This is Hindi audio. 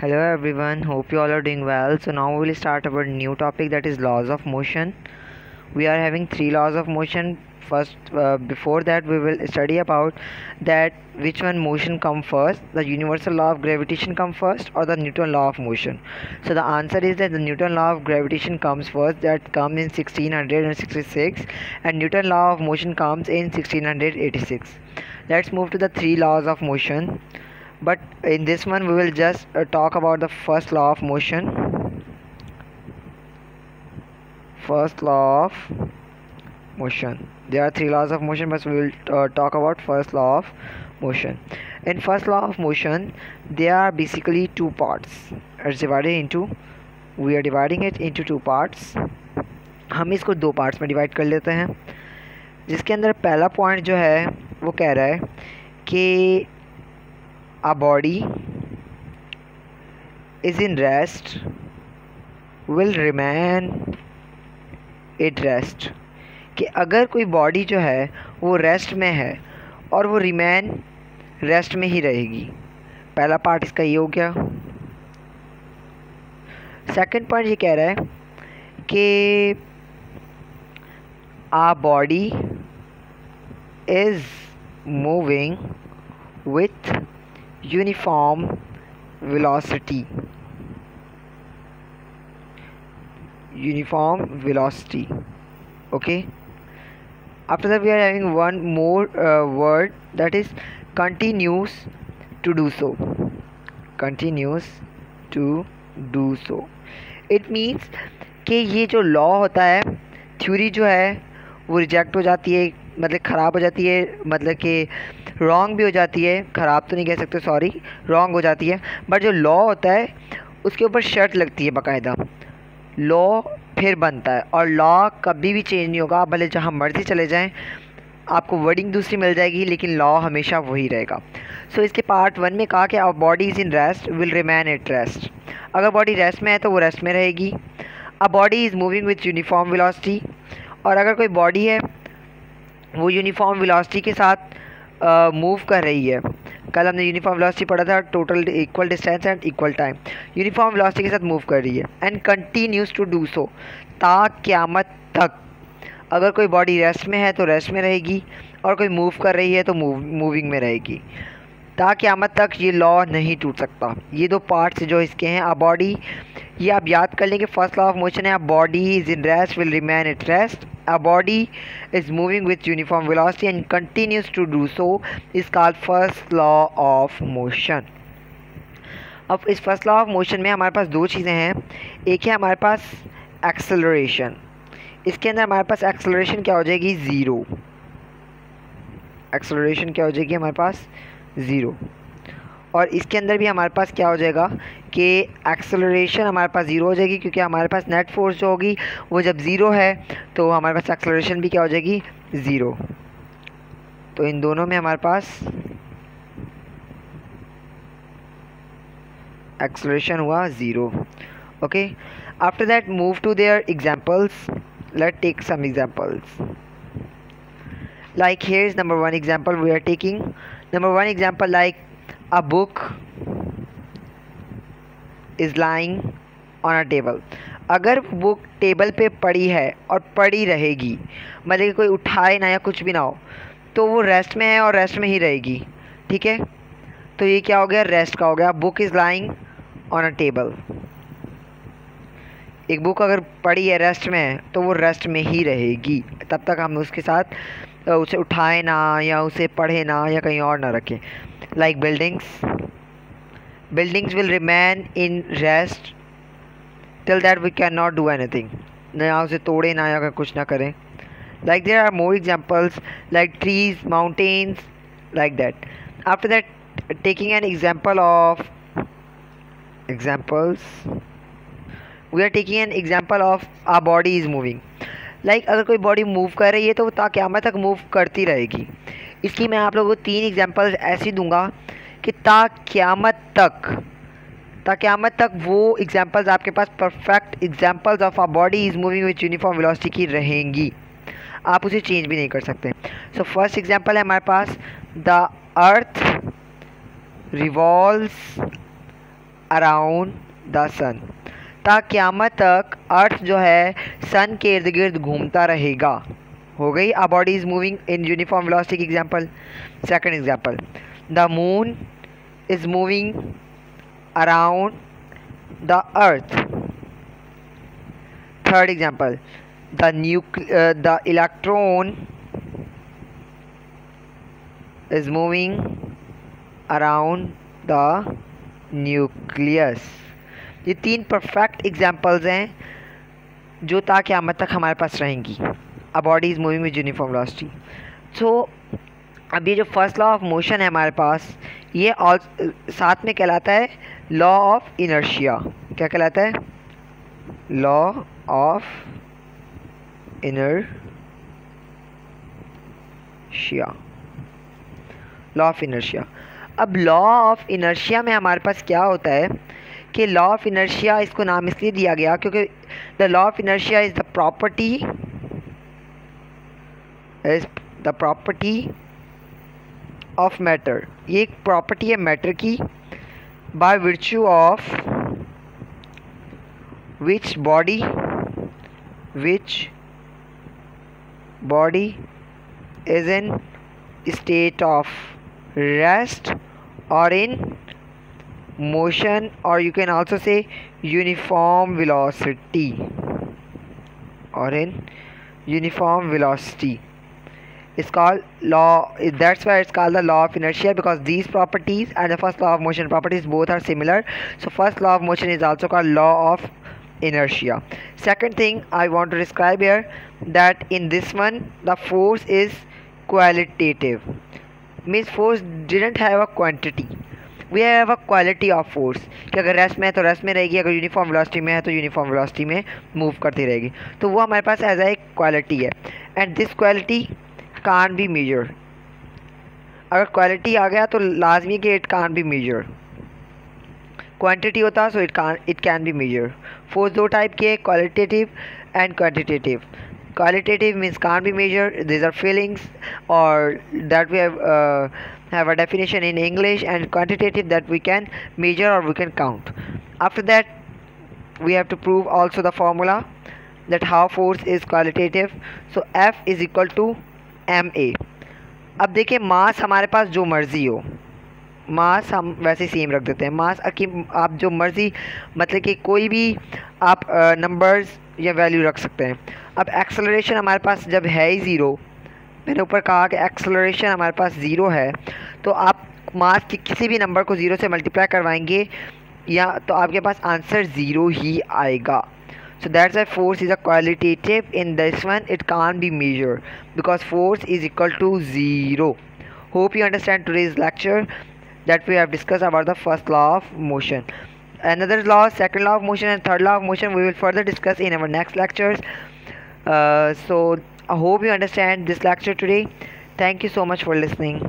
Hello everyone, hope you all are doing well. So now we will start our new topic, that is laws of motion. We are having three laws of motion. First, before that we will study about that which one motion come first, the universal law of gravitation come first or the Newton law of motion. So the answer is that the Newton law of gravitation comes first, that comes in 1666, and Newton law of motion comes in 1686. Let's move to the three laws of motion, but in this one we will just talk about the first law of motion. First law of motion, there are three laws of motion, but we will talk about first law of motion. In first law of motion there are basically two parts. We are dividing it into two parts. हम इसको दो पार्ट्स में डिवाइड कर लेते हैं, जिसके अंदर पहला पॉइंट जो है वो कह रहा है कि a body is in rest will remain at rest, कि अगर कोई बॉडी जो है वो रेस्ट में है और वो रिमेन रेस्ट में ही रहेगी. पहला पार्ट इसका ये हो गया. सेकंड पॉइंट ये कह रहा है कि a body is moving with uniform velocity. Okay, after that we are having one more word, that is continues to do so. It means कि ये जो लॉ होता है, थ्योरी जो है वो रिजेक्ट हो जाती है, मतलब ख़राब हो जाती है, मतलब कि रॉन्ग भी हो जाती है. ख़राब तो नहीं कह सकते, सॉरी, रॉन्ग हो जाती है. बट जो लॉ होता है उसके ऊपर शर्त लगती है बाकायदा, लॉ फिर बनता है. और लॉ कभी भी चेंज नहीं होगा, आप भले जहाँ मर्जी चले जाएं, आपको वर्डिंग दूसरी मिल जाएगी लेकिन लॉ हमेशा वही रहेगा. सो इसके पार्ट वन में कहा कि our body is in rest will remain at rest. अगर बॉडी रेस्ट में है तो वो रेस्ट में रहेगी. A body is moving with uniform velocity, और अगर कोई बॉडी है वो यूनिफॉर्म वेलोसिटी के साथ मूव कर रही है. कल हमने यूनिफॉर्म वेलोसिटी पढ़ा था, total equal distance and equal time. Uniform velocity के साथ मूव कर रही है and continues to do so ता क़यामत तक. अगर कोई बॉडी रेस्ट में है तो रेस्ट में रहेगी, और कोई मूव कर रही है तो मूविंग में रहेगी. ता क़यामत तक ये लॉ नहीं टूट सकता. ये दो पार्ट्स जो इसके हैं. अ बॉडी, ये आप याद कर लेंगे, फर्स्ट लॉ ऑफ मोशन है, अ body is in rest will remain at rest. A body is moving with uniform velocity and continues to do so is called first law of motion. अब इस फर्स्ट लॉ ऑफ मोशन में हमारे पास दो चीज़ें हैं. एक है हमारे पास एक्सेलरेशन. इसके अंदर हमारे पास एक्सेलरेशन क्या हो जाएगी, ज़ीरो. एक्सेलरेशन क्या हो जाएगी हमारे पास, ज़ीरो. और इसके अंदर भी हमारे पास क्या हो जाएगा कि एक्सेलरेशन हमारे पास ज़ीरो हो जाएगी, क्योंकि हमारे पास नेट फोर्स जो होगी वो जब ज़ीरो है तो हमारे पास एक्सेलरेशन भी क्या हो जाएगी, ज़ीरो. तो इन दोनों में हमारे पास एक्सेलरेशन हुआ zero. Okay, after that move to their examples. Let take some examples. Like here is number one example we are taking. Number one example, like a book is lying on a table. अगर बुक टेबल पे पड़ी है और पड़ी रहेगी, मतलब कि कोई उठाए ना या कुछ भी ना हो, तो वो रेस्ट में है और रेस्ट में ही रहेगी. ठीक है, तो ये क्या हो गया, रेस्ट का हो गया. Book is lying on a table. एक बुक अगर पड़ी है रेस्ट में है तो वो रेस्ट में ही रहेगी, तब तक हम उसके साथ उसे उठाए ना या उसे पढ़े ना या कहीं और ना रखें. Like buildings will remain in rest till that we cannot do anything. ना उसे तोड़े ना या कुछ ना करें. Like there are more examples like trees, mountains, like that. After that, taking an example of examples, we are taking an example of our body is moving. Like अगर कोई बॉडी मूव कर रही है तो वो ता क़यामत तक मूव करती रहेगी. इसकी मैं आप लोगों को तीन एग्जांपल्स ऐसी दूंगा कि ता क़यामत तक वो एग्जांपल्स आपके पास perfect examples of a body is moving with uniform velocity की रहेंगी. आप उसे चेंज भी नहीं कर सकते. सो फर्स्ट एग्जांपल है हमारे पास, the earth revolves around the sun. ता क़यामत तक अर्थ जो है सन के इर्द गिर्द घूमता रहेगा। हो गई, अ body is moving in uniform velocity example. Second example, the moon is moving around the earth. Third example, the electron is moving around the nucleus. ये 3 परफेक्ट एग्जाम्पल्स हैं जो ता क़यामत तक हमारे पास रहेंगी। A body is moving with uniform velocity. So अब ये जो फर्स्ट लॉ ऑफ मोशन है हमारे पास, ये और साथ में कहलाता है लॉ ऑफ इनर्शिया। क्या कहलाता है? Law of inertia. Law of inertia. अब लॉ ऑफ इनर्शिया में हमारे पास क्या होता है कि लॉ ऑफ इनर्शिया, इसको नाम इसलिए दिया गया क्योंकि the law of inertia is the property of matter. ये एक प्रॉपर्टी है मैटर की, by virtue of which body is in state of rest or in motion, or you can also say uniform velocity, or in uniform velocity. It's called law, that's why it's called the law of inertia, because these properties and the first law of motion properties both are similar. So first law of motion is also called law of inertia. Second thing I want to describe here, that in this one the force is qualitative, means force didn't have a quantity, we have a quality of force कि अगर रेस्ट में है तो रेस्ट में रहेगी, अगर यूनिफॉर्म वेलोसिटी में है तो यूनिफॉर्म वेलोसिटी में मूव करती रहेगी। तो वो हमारे पास एज एक क्वालिटी है, and this quality can be measure. अगर क्वालिटी आ गया तो लाजमी कि it can be measure. Quantity होता so it can be measure. Force दो टाइप के, qualitative and quantitative. Qualitative means can't be measured. These are feelings, or that we have a definition in English, and quantitative that we can measure or we can count. After that, we have to prove also the formula that how force is qualitative. So F is equal to ma. अब देखिए मास हमारे पास जो मर्ज़ी हो, मास हम वैसे सेम रख देते हैं। मास आप जो मर्ज़ी, मतलब कि कोई भी आप नंबर्स या वैल्यू रख सकते हैं। अब एक्सेलरेशन हमारे पास जब है ही ज़ीरो, मैंने ऊपर कहा कि एक्सेलरेशन हमारे पास ज़ीरो है, तो आप मास के किसी भी नंबर को ज़ीरो से मल्टीप्लाई करवाएंगे या तो आपके पास आंसर ज़ीरो ही आएगा। So that's why force is a qualitative. In this one it can't be measured because force is equal to 0. Hope you understand today's lecture that we have discussed about the first law of motion. Another law, second law of motion and third law of motion we will further discuss in our next lectures. So I hope you understand this lecture today. Thank you so much for listening.